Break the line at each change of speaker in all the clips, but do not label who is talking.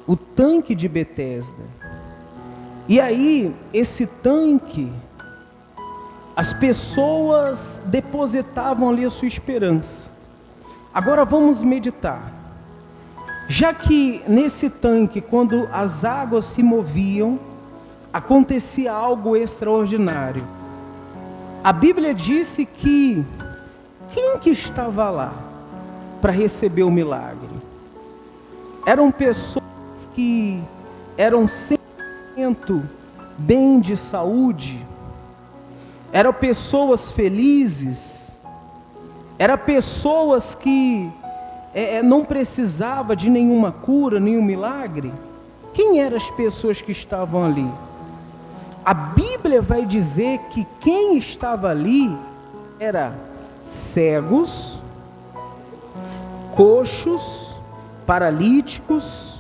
o tanque de Betesda. E aí, esse tanque, as pessoas depositavam ali a sua esperança. Agora vamos meditar. Já que nesse tanque, quando as águas se moviam, acontecia algo extraordinário. A Bíblia disse que quem que estava lá para receber o milagre? Eram pessoas que eram 100% bem de saúde, eram pessoas felizes, eram pessoas que não precisavam de nenhuma cura, nenhum milagre. Quem eram as pessoas que estavam ali? A Bíblia vai dizer que quem estava ali era cegos, coxos, paralíticos,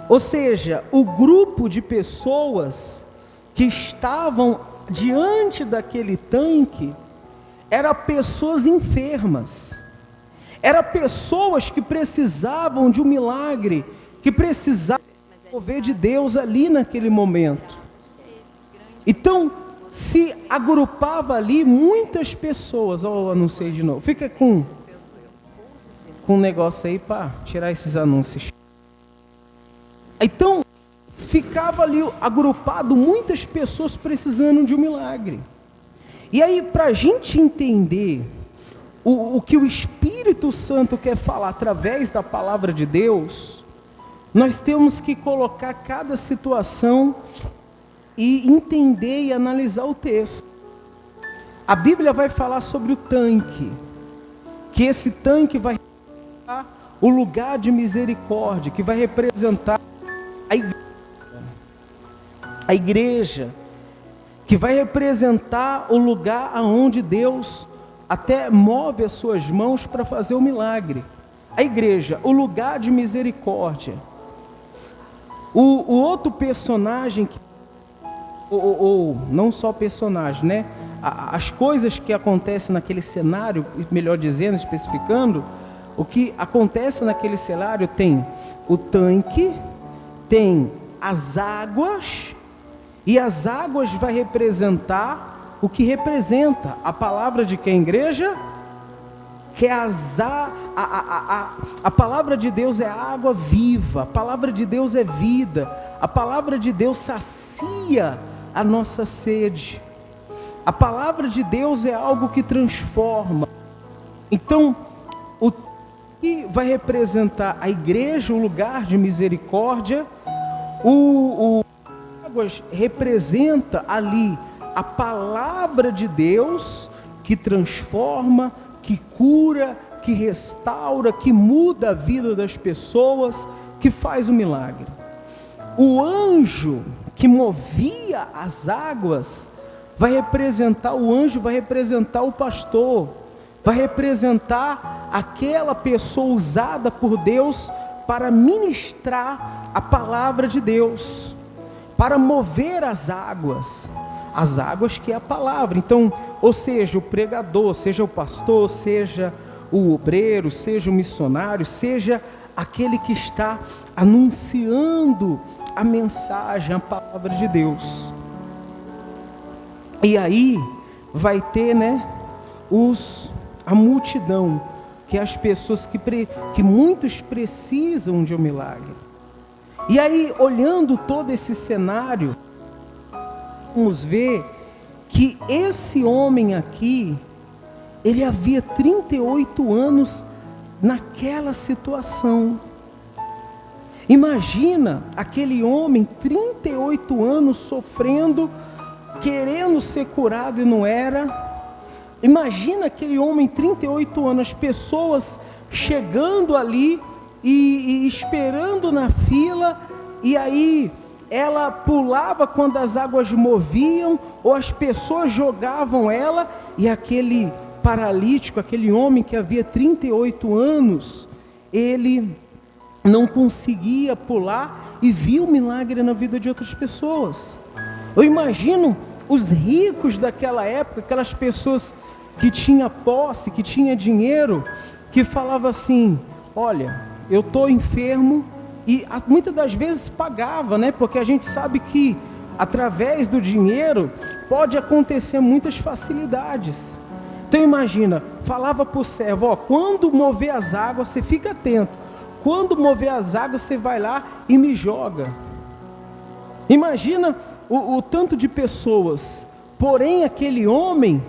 ou seja, o grupo de pessoas que estavam diante daquele tanque eram pessoas enfermas, eram pessoas que precisavam de um milagre, que precisavam do mover de Deus ali naquele momento. Então, se agrupava ali muitas pessoas. Eu anunciei de novo. Fica com um negócio aí para tirar esses anúncios. Então, ficava ali agrupado muitas pessoas precisando de um milagre. E aí, para a gente entender o que o Espírito Santo quer falar através da palavra de Deus, nós temos que colocar cada situação e entender e analisar o texto. A Bíblia vai falar sobre o tanque, que esse tanque vai representar o lugar de misericórdia, que vai representar a igreja, que vai representar o lugar aonde Deus até move as suas mãos para fazer o milagre. A igreja, o lugar de misericórdia. O outro personagem ou não só personagem, né? As coisas que acontecem naquele cenário, melhor dizendo, especificando, o que acontece naquele cenário tem o tanque, tem as águas, e as águas vai representar o que representa a palavra de quem, igreja? Que a palavra de Deus é água viva, a palavra de Deus é vida, a palavra de Deus sacia a nossa sede. A palavra de Deus é algo que transforma. Então, o que vai representar a igreja, o lugar de misericórdia, o águas representa ali a palavra de Deus que transforma, que cura, que restaura, que muda a vida das pessoas, que faz o milagre. O anjo que movia as águas vai representar o pastor, vai representar aquela pessoa usada por Deus para ministrar a palavra de Deus, para mover as águas que é a palavra. Então, ou seja, o pregador, seja o pastor, seja o obreiro, seja o missionário, seja aquele que está anunciando a mensagem, a palavra de Deus. E aí vai ter, né, a multidão, que é as pessoas que muitos precisam de um milagre. E aí, olhando todo esse cenário, vamos ver que esse homem aqui, ele havia 38 anos naquela situação. Imagina aquele homem, 38 anos sofrendo, querendo ser curado e não era. Imagina aquele homem, 38 anos, as pessoas chegando ali e esperando na fila, e aí ela pulava quando as águas moviam, ou as pessoas jogavam ela, e aquele paralítico, aquele homem que havia 38 anos, ele não conseguia pular e viu o milagre na vida de outras pessoas. Eu imagino os ricos daquela época, aquelas pessoas que tinham posse, que tinham dinheiro, que falavam assim: olha, eu estou enfermo, E muitas das vezes pagava, né? Porque a gente sabe que através do dinheiro pode acontecer muitas facilidades. Então imagina, falava para o servo, ó, quando mover as águas, você fica atento. Quando mover as águas, você vai lá e me joga. Imagina o tanto de pessoas. Porém, aquele homem,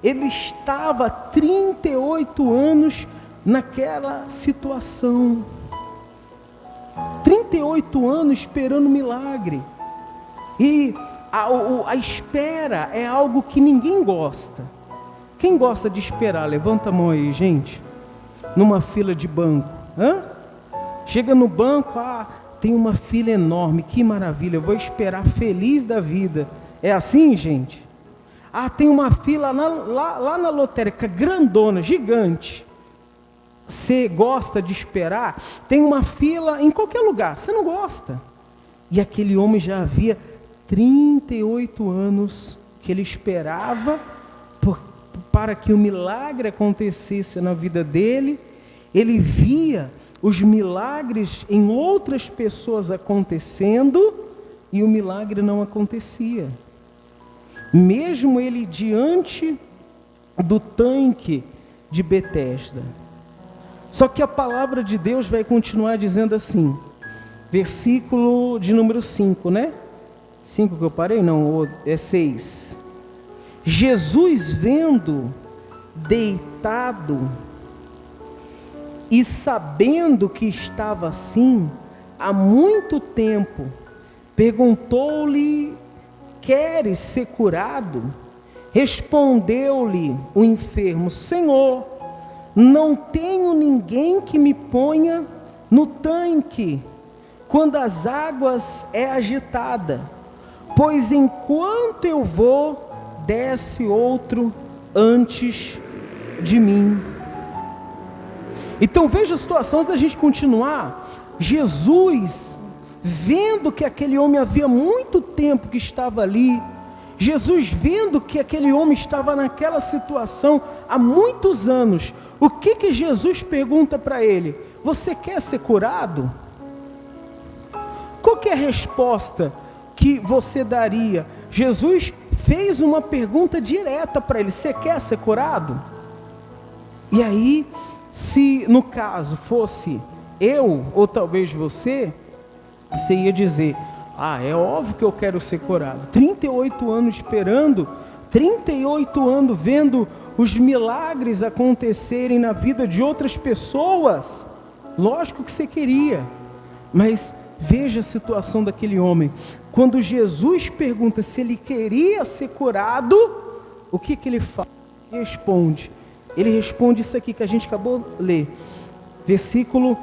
ele estava há 38 anos naquela situação. 38 anos esperando milagre. E a espera é algo que ninguém gosta. Quem gosta de esperar? Levanta a mão aí, gente. Numa fila de banco. Chega no banco, tem uma fila enorme, que maravilha, eu vou esperar feliz da vida. É assim, gente? Tem uma fila lá na lotérica, grandona, gigante. Você gosta de esperar? Tem uma fila em qualquer lugar, você não gosta. E aquele homem já havia 38 anos que ele esperava para que o milagre acontecesse na vida dele. Ele via os milagres em outras pessoas acontecendo e o milagre não acontecia. Mesmo ele diante do tanque de Betesda. Só que a palavra de Deus vai continuar dizendo assim, versículo de número 5, né? 5 que eu parei? Não, é 6. Jesus vendo deitado e sabendo que estava assim há muito tempo, perguntou-lhe: queres ser curado? Respondeu-lhe o enfermo: Senhor, não tenho ninguém que me ponha no tanque quando as águas é agitada, pois enquanto eu vou, desce outro antes de mim. Então veja a situação, antes da gente continuar. Jesus, vendo que aquele homem havia muito tempo que estava ali, Jesus vendo que aquele homem estava naquela situação há muitos anos, o que Jesus pergunta para ele? Você quer ser curado? Qual que é a resposta que você daria? Jesus fez uma pergunta direta para ele: você quer ser curado? E aí, se no caso fosse eu, ou talvez você ia dizer: é óbvio que eu quero ser curado. 38 anos esperando, 38 anos vendo os milagres acontecerem na vida de outras pessoas. Lógico que você queria, mas veja a situação daquele homem. Quando Jesus pergunta se ele queria ser curado, o que ele fala? Ele responde isso aqui que a gente acabou de ler. Versículo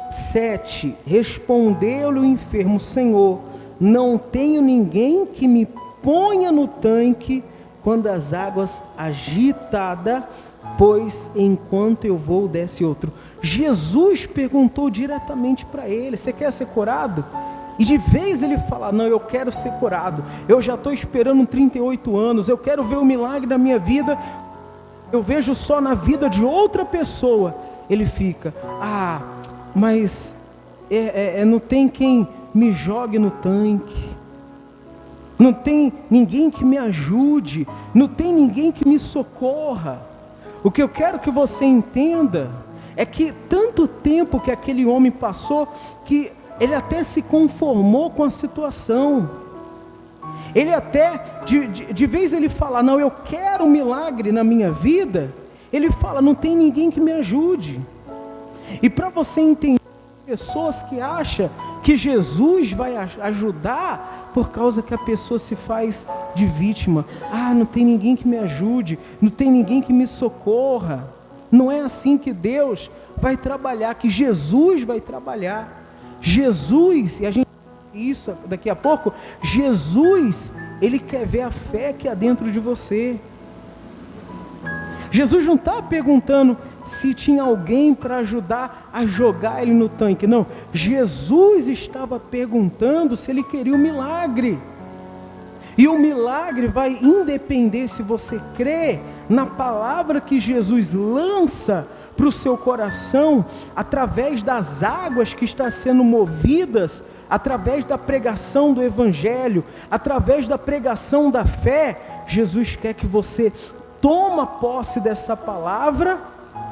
7. Respondeu-lhe o enfermo: Senhor, não tenho ninguém que me ponha no tanque quando as águas agitadas, pois enquanto eu vou, desce outro. Jesus perguntou diretamente para ele: você quer ser curado? E de vez ele fala: não, eu quero ser curado, eu já estou esperando 38 anos, eu quero ver o milagre da minha vida, eu vejo só na vida de outra pessoa. Ele fica: mas não tem quem me jogue no tanque, não tem ninguém que me ajude, não tem ninguém que me socorra. O que eu quero que você entenda é que tanto tempo que aquele homem passou, que ele até se conformou com a situação. Ele até, de vez ele fala: não, eu quero um milagre na minha vida, ele fala: não tem ninguém que me ajude. E para você entender, pessoas que acham que Jesus vai ajudar por causa que a pessoa se faz de vítima. Não tem ninguém que me ajude, não tem ninguém que me socorra. Não é assim que Deus vai trabalhar, que Jesus vai trabalhar. Jesus, e a gente isso daqui a pouco, Jesus, ele quer ver a fé que há dentro de você. Jesus não está perguntando se tinha alguém para ajudar a jogar ele no tanque, não. Jesus estava perguntando se ele queria o milagre. E o milagre vai independer se você crê na palavra que Jesus lança, para o seu coração, através das águas que está sendo movidas, através da pregação do Evangelho, através da pregação da fé. Jesus quer que você tome posse dessa palavra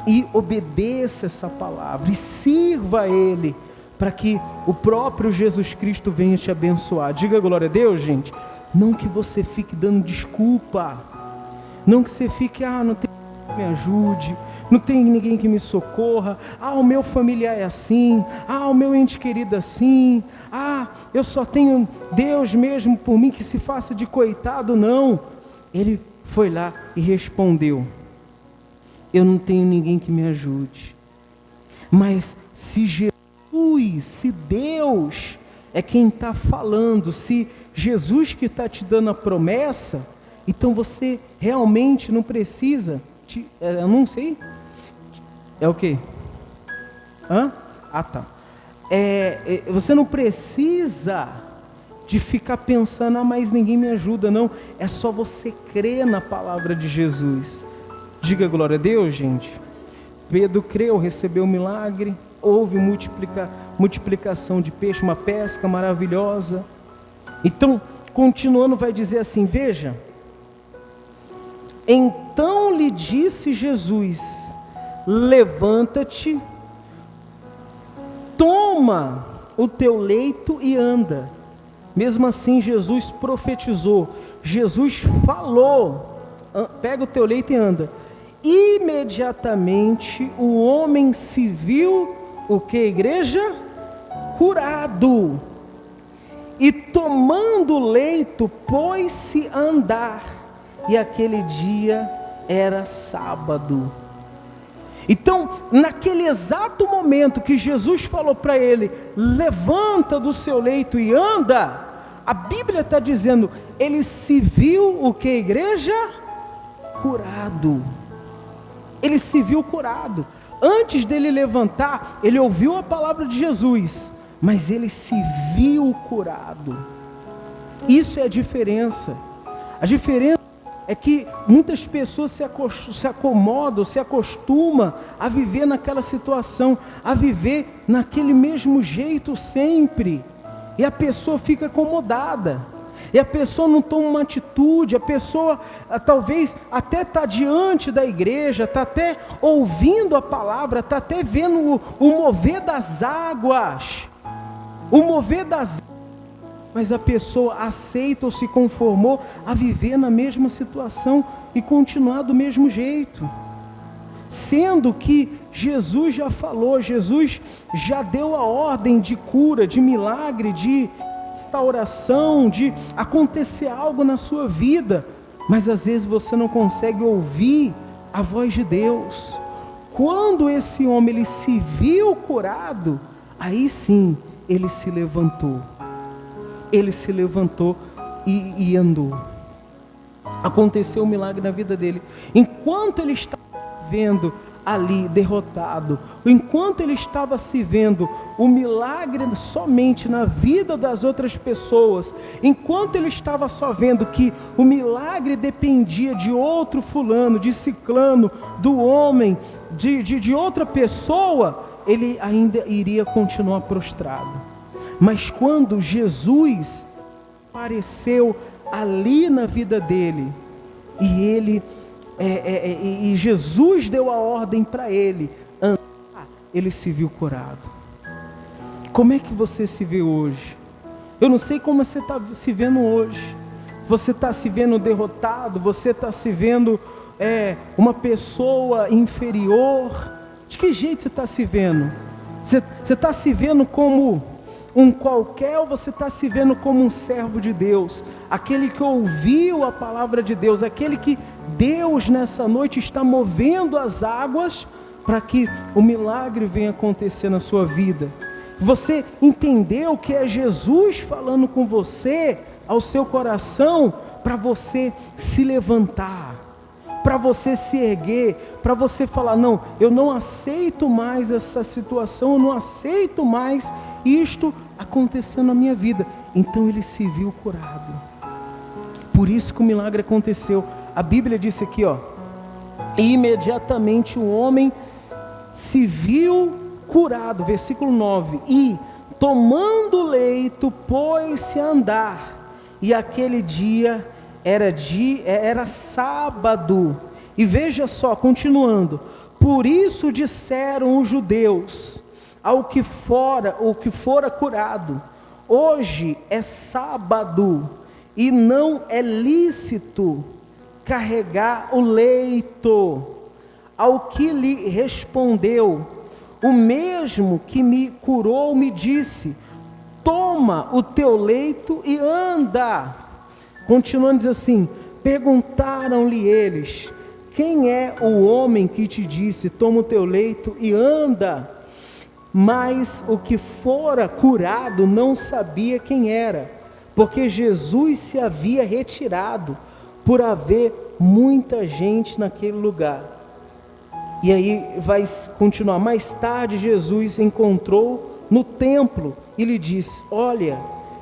e obedeça essa palavra, e sirva a Ele, para que o próprio Jesus Cristo venha te abençoar. Diga glória a Deus, gente. Não que você fique dando desculpa, não que você fique, não tem ninguém que me ajude, não tem ninguém que me socorra, o meu familiar é assim, o meu ente querido é assim, eu só tenho Deus mesmo por mim que se faça de coitado. Não, ele foi lá e respondeu: eu não tenho ninguém que me ajude, mas se Jesus, se Deus é quem está falando, se Jesus que está te dando a promessa, então você realmente não precisa, eu não sei, é o quê? Tá. Você não precisa de ficar pensando, mas ninguém me ajuda, não. É só você crer na palavra de Jesus. Diga glória a Deus, gente. Pedro creu, recebeu o milagre, houve multiplicação de peixe, uma pesca maravilhosa. Então, continuando, vai dizer assim, veja: então lhe disse Jesus: levanta-te, toma o teu leito e anda. Mesmo assim, Jesus profetizou, Jesus falou: pega o teu leito e anda. Imediatamente o homem se viu, o que, igreja? Curado. E tomando o leito, pôs-se a andar. E aquele dia era sábado. Então, naquele exato momento que Jesus falou para ele: levanta do seu leito e anda, a Bíblia está dizendo, ele se viu, o que, igreja? Curado. Ele se viu curado. Antes dele levantar, ele ouviu a palavra de Jesus, mas ele se viu curado. Isso é a diferença. A diferença é que muitas pessoas se acomodam, se acostumam a viver naquela situação, a viver naquele mesmo jeito sempre, e a pessoa fica acomodada, e a pessoa não toma uma atitude, a pessoa talvez até está diante da igreja, está até ouvindo a palavra, está até vendo o mover das águas, mas a pessoa aceita ou se conformou a viver na mesma situação e continuar do mesmo jeito, sendo que Jesus já falou, Jesus já deu a ordem de cura, de milagre, de restauração, de acontecer algo na sua vida, mas às vezes você não consegue ouvir a voz de Deus. Quando esse homem ele se viu curado, aí sim ele se levantou. Ele se levantou e andou. Aconteceu um milagre na vida dele. Enquanto ele estava vendo ali derrotado, enquanto ele estava se vendo o milagre somente na vida das outras pessoas, enquanto ele estava só vendo que o milagre dependia de outro fulano, de ciclano, do homem, de outra pessoa, ele ainda iria continuar prostrado. Mas quando Jesus apareceu ali na vida dele, e Jesus deu a ordem para ele andar, ele se viu curado. Como é que você se vê hoje? Eu não sei como você está se vendo hoje. Você está se vendo derrotado? Você está se vendo uma pessoa inferior? De que jeito você está se vendo? Você está se vendo como um qualquer, ou você está se vendo como um servo de Deus, aquele que ouviu a palavra de Deus, aquele que Deus nessa noite está movendo as águas para que o milagre venha acontecer na sua vida? Você entendeu que é Jesus falando com você, ao seu coração, para você se levantar, para você se erguer, para você falar: não, eu não aceito mais essa situação, eu não aceito mais isto acontecendo na minha vida. Então ele se viu curado. Por isso que o milagre aconteceu. A Bíblia disse aqui, imediatamente o homem se viu curado, versículo 9, e tomando o leito, pôs-se a andar, e aquele dia era sábado. E veja só, continuando, por isso disseram os judeus ao que fora curado, hoje é sábado, e não é lícito carregar o leito. Ao que lhe respondeu, o mesmo que me curou me disse, toma o teu leito e anda. Continuando, diz assim, perguntaram-lhe eles, quem é o homem que te disse, toma o teu leito e anda? Mas o que fora curado não sabia quem era, porque Jesus se havia retirado, por haver muita gente naquele lugar. E aí vai continuar, mais tarde Jesus encontrou no templo e lhe disse, olha,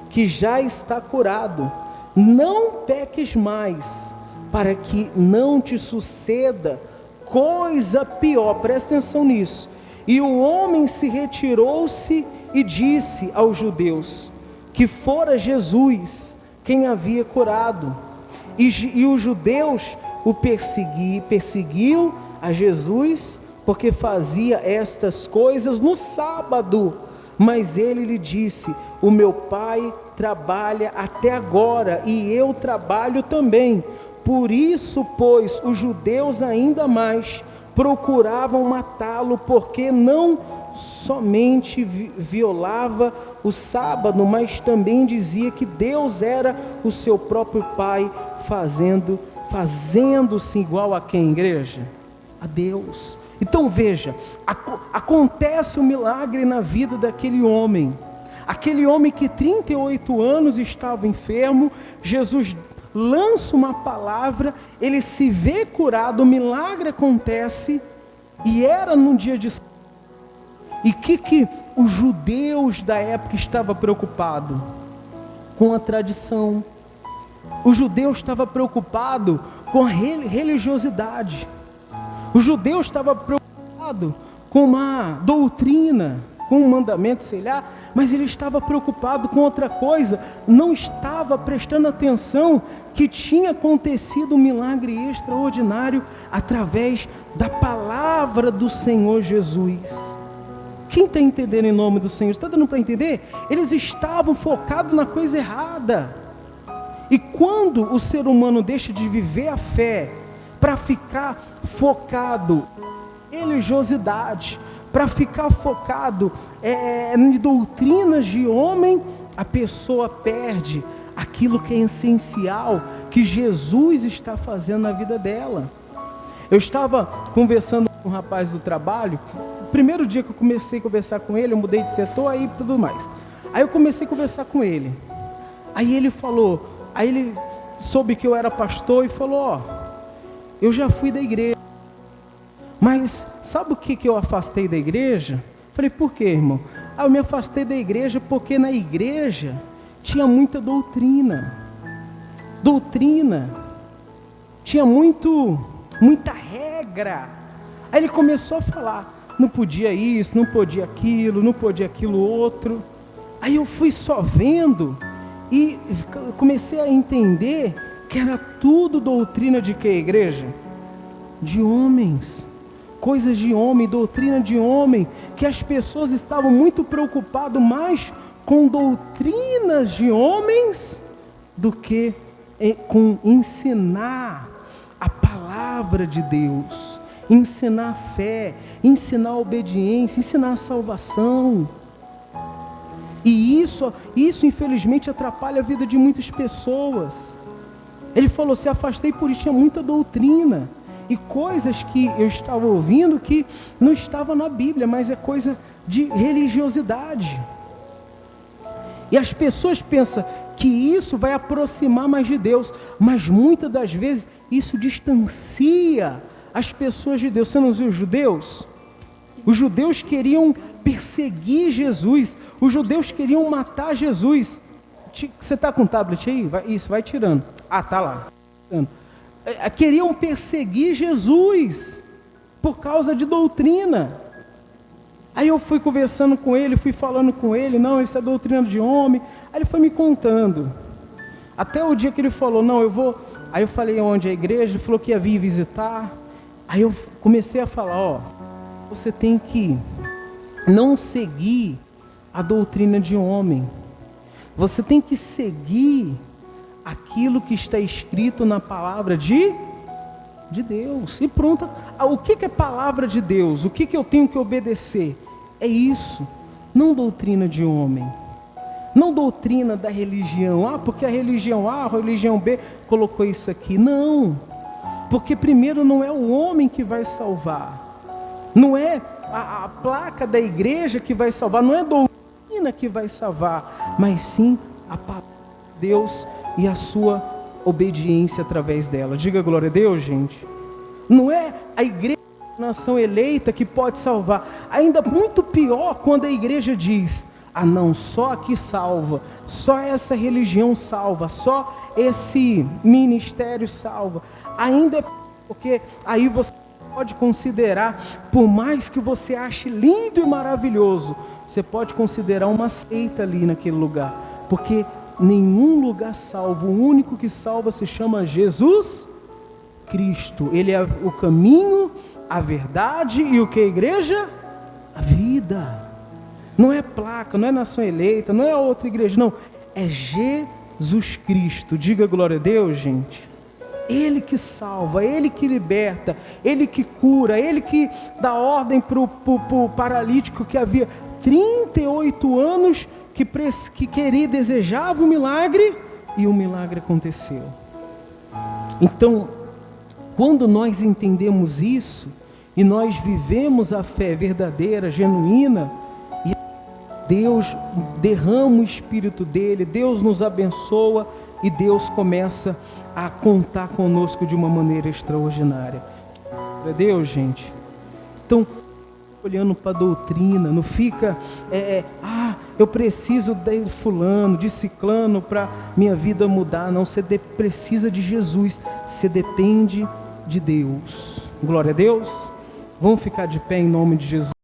que já está curado, não peques mais, para que não te suceda coisa pior. Presta atenção nisso. E o homem se retirou-se e disse aos judeus que fora Jesus quem havia curado. E os judeus o perseguiu a Jesus, porque fazia estas coisas no sábado. Mas ele lhe disse, o meu pai trabalha até agora, e eu trabalho também. Por isso, pois, os judeus ainda mais procuravam matá-lo, porque não somente violava o sábado, mas também dizia que Deus era o seu próprio Pai, fazendo-se igual a quem, igreja? A Deus. Então veja, acontece um milagre na vida daquele homem que 38 anos estava enfermo. Jesus lança uma palavra, ele se vê curado, o milagre acontece, e era num dia de sábado. E que os judeus da época estavam preocupados? Com a tradição. O judeu estava preocupado com a religiosidade. O judeu estava preocupado com uma doutrina, com um mandamento, sei lá, mas ele estava preocupado com outra coisa, não estava prestando atenção que tinha acontecido um milagre extraordinário através da palavra do Senhor Jesus. Quem está entendendo em nome do Senhor? Está dando para entender? Eles estavam focados na coisa errada. E quando o ser humano deixa de viver a fé para ficar focado em religiosidade, para ficar focado em doutrinas de homem, a pessoa perde aquilo que é essencial, que Jesus está fazendo na vida dela. Eu estava conversando com um rapaz do trabalho, o primeiro dia que eu comecei a conversar com ele, eu mudei de setor, aí tudo mais. Aí eu comecei a conversar com ele. Aí ele falou, aí ele soube que eu era pastor e falou, eu já fui da igreja, mas sabe o que eu afastei da igreja? Falei, por quê, irmão? Eu me afastei da igreja porque na igreja tinha muita doutrina, tinha muita regra. Aí ele começou a falar, não podia isso, não podia aquilo outro. Aí eu fui só vendo e comecei a entender que era tudo doutrina de que, igreja? De homens, coisas de homem, doutrina de homem, que as pessoas estavam muito preocupadas mais com doutrinas de homens do que com ensinar a palavra de Deus, ensinar a fé, ensinar a obediência, ensinar a salvação. E isso infelizmente atrapalha a vida de muitas pessoas. Ele falou, se afastei por isso, tinha muita doutrina e coisas que eu estava ouvindo que não estava na Bíblia, mas é coisa de religiosidade. E as pessoas pensam que isso vai aproximar mais de Deus, mas muitas das vezes isso distancia as pessoas de Deus. Você não viu os judeus? Os judeus queriam perseguir Jesus, os judeus queriam matar Jesus. Você está com o tablet aí? Vai tirando. Ah, tá lá. Queriam perseguir Jesus por causa de doutrina. Aí eu fui conversando com ele, fui falando com ele, não, isso é doutrina de homem. Aí ele foi me contando. Até o dia que ele falou, não, eu vou... Aí eu falei onde é a igreja, ele falou que ia vir visitar. Aí eu comecei a falar, ó, você tem que não seguir a doutrina de homem. Você tem que seguir aquilo que está escrito na palavra de Deus. E pronto. O que é palavra de Deus? O que eu tenho que obedecer? É isso. Não doutrina de homem. Não doutrina da religião. Ah, porque a religião A, a religião B colocou isso aqui. Não. Porque primeiro não é o homem que vai salvar. Não é a placa da igreja que vai salvar. Não é a doutrina que vai salvar. Mas sim a palavra de Deus e a sua obediência através dela. Diga glória a Deus, gente. Não é a igreja, a nação eleita que pode salvar. Ainda muito pior quando a igreja diz, ah não, só aqui salva, só essa religião salva, só esse ministério salva. Ainda é porque aí você pode considerar, por mais que você ache lindo e maravilhoso, você pode considerar uma seita ali naquele lugar, porque nenhum lugar salvo, o único que salva se chama Jesus Cristo. Ele é o caminho, a verdade e o que, igreja? A vida. Não é placa, não é nação eleita, não é outra igreja, não. É Jesus Cristo. Diga glória a Deus, gente. Ele que salva, Ele que liberta, Ele que cura, Ele que dá ordem para o paralítico que havia 38 anos que queria, desejava um milagre, e o milagre aconteceu. Então, quando nós entendemos isso, e nós vivemos a fé verdadeira, genuína, e Deus derrama o Espírito dEle, Deus nos abençoa, e Deus começa a contar conosco de uma maneira extraordinária. Glória a Deus, gente. Então, olhando para a doutrina, não fica, eu preciso de fulano, de ciclano para minha vida mudar. Não, você precisa de Jesus, você depende de Deus. Glória a Deus. Vamos ficar de pé em nome de Jesus.